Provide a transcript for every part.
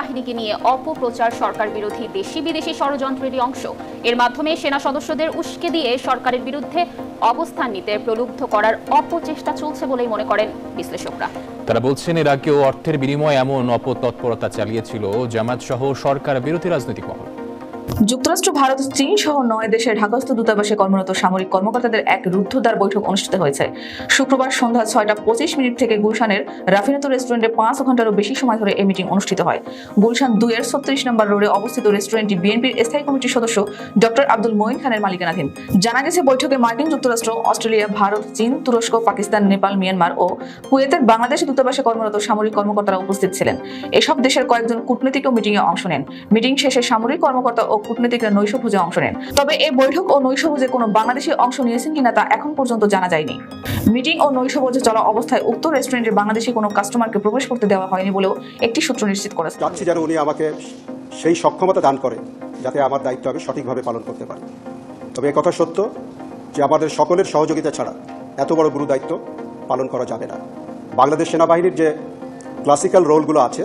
বাহিনীকে নিয়ে অপপ্রচার সরকার বিরোধী দেশি বিদেশি ষড়যন্ত্রেরই অংশ। এর মাধ্যমে সেনা সদস্যদের উস্কে দিয়ে সরকারের বিরুদ্ধে অবস্থান নিতে প্রলুব্ধ করার অপচেষ্টা চলছে বলেই মনে করেন বিশ্লেষকরা। তারা বলছেন, এর আগেও অর্থের বিনিময়ে এমন অপতৎপরতা চালিয়েছিল জামায়াত সহ সরকার বিরোধী রাজনৈতিক মহল। যুক্তরাষ্ট্র, ভারত, চীন সহ 9 দেশের ঢাকাস্থ দূতাবাসে কর্মরত সামরিক কর্মকর্তাদের এক রুদ্ধদ্বার বৈঠক অনুষ্ঠিত হয়েছে। শুক্রবার সন্ধ্যা 6টা 25 থেকে গুলশানের রাফিনাতো রেস্টুরেন্টে 5 ঘন্টারও বেশি সময় ধরে এই মিটিং অনুষ্ঠিত হয়। গুলশান 2-এর 36 নম্বর রোডে অবস্থিত রেস্টুরেন্টটি বিএনপির স্থায়ী কমিটির সদস্য ডক্টর আব্দুল মঈন খানের মালিকানাধীন। জানা গেছে, বৈঠকে মার্কিন যুক্তরাষ্ট্র, অস্ট্রেলিয়া, ভারত, চীন, তুরস্ক, পাকিস্তান, নেপাল, মিয়ানমার ও কুয়েতের বাংলাদেশি দূতাবাসে কর্মরত সামরিক কর্মকর্তারা উপস্থিত ছিলেন। এসব দেশের কয়েকজন কূটনীতিকও মিটিংয়ে অংশ নেন। মিটিং শেষে সামরিক কর্মকর্তা ও কূটনীতিকরা নৈশভোজে অংশ নেন। তবে এই বৈঠক ও নৈশভোজে কোনো বাংলাদেশি অংশ নিয়েছেন কিনা তা এখন পর্যন্ত জানা যায়নি। মিটিং ও নৈশভোজে চলা অবস্থায় উক্ত রেস্টুরেন্টে বাংলাদেশি কোনো কাস্টমারকে প্রবেশ করতে দেওয়া হয়নি বলেও একটি সূত্র নিশ্চিত করেছে। চাচ্ছি যেন উনি আমাকে সেই সক্ষমতা দান করে যাতে আমার দায়িত্ব আমি সঠিকভাবে পালন করতে পারি। তবে একথা সত্য যে আমাদের সকলের সহযোগিতা ছাড়া এত বড় গুরু দায়িত্ব পালন করা যাবে না। বাংলাদেশ সেনাবাহিনীর যে ক্লাসিক্যাল রোলগুলো আছে,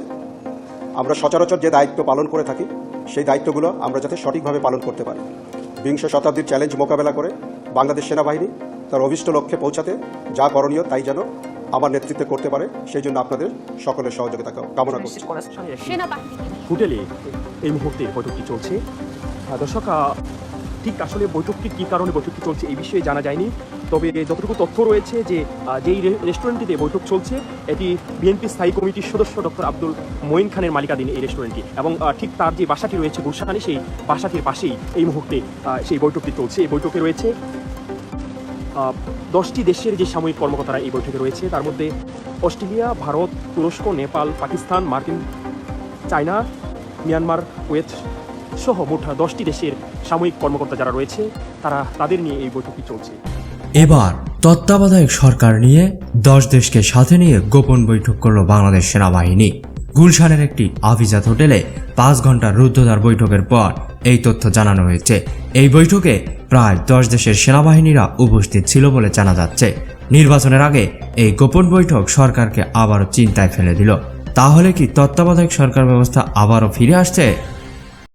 আমরা সচরাচর যে দায়িত্ব পালন করে থাকি, সেই দায়িত্বগুলো আমরা যাতে সঠিকভাবে পালন করতে পারি। বিংশ শতাব্দীর চ্যালেঞ্জ মোকাবেলা করে বাংলাদেশ সেনাবাহিনী তার অভিষ্ট লক্ষ্যে পৌঁছাতে যা করণীয় তাই যেন আমার নেতৃত্বে করতে পারে, সেই জন্য আপনাদের সকলের সহযোগিতা কামনা করছি। হোটেলে এই মুহূর্তে বৈঠকটি চলছে। দর্শক, ঠিক আসলে বৈঠকটি কী কারণে বৈঠকটি চলছে এই বিষয়ে জানা যায়নি। তবে যতটুকু তথ্য রয়েছে যে যেই রেস্টুরেন্টটিতে বৈঠক চলছে এটি বিএনপি স্থায়ী কমিটির সদস্য ডক্টর আব্দুল মঈন খানের মালিকাধীন এই রেস্টুরেন্টটি, এবং ঠিক তার যে বাসাটি রয়েছে গুলশানে, সেই বাসাটির পাশেই এই মুহূর্তে সেই বৈঠকটি চলছে। এই বৈঠকে রয়েছে 10টি দেশের যে সামরিক কর্মকর্তারা এই বৈঠকে রয়েছে। তার মধ্যে অস্ট্রেলিয়া, ভারত, তুরস্ক, নেপাল, পাকিস্তান, মার্কিন, চায়না, মিয়ানমার, কুয়েত সহ মোট 10টি দেশের সামরিক কর্মকর্তা যারা রয়েছে তাদের নিয়ে এই বৈঠকটি চলছে। এবার তত্ত্বাবধায়ক সরকার নিয়ে 10 দেশকে সাথে নিয়ে গোপন বৈঠক করল বাংলাদেশ সেনাবাহিনী। গুলশানের একটি আভিজাত হোটেলে 5 ঘন্টার রুদ্ধদ্বার বৈঠকের পর এই তথ্য জানানো হয়েছে। এই বৈঠকে প্রায় 10 দেশের সেনাবাহিনীরা উপস্থিত ছিল বলে জানা যাচ্ছে। নির্বাচনের আগে এই গোপন বৈঠক সরকারকে আবারও চিন্তায় ফেলে দিল। তাহলে কি তত্ত্বাবধায়ক সরকার ব্যবস্থা আবারও ফিরে আসছে?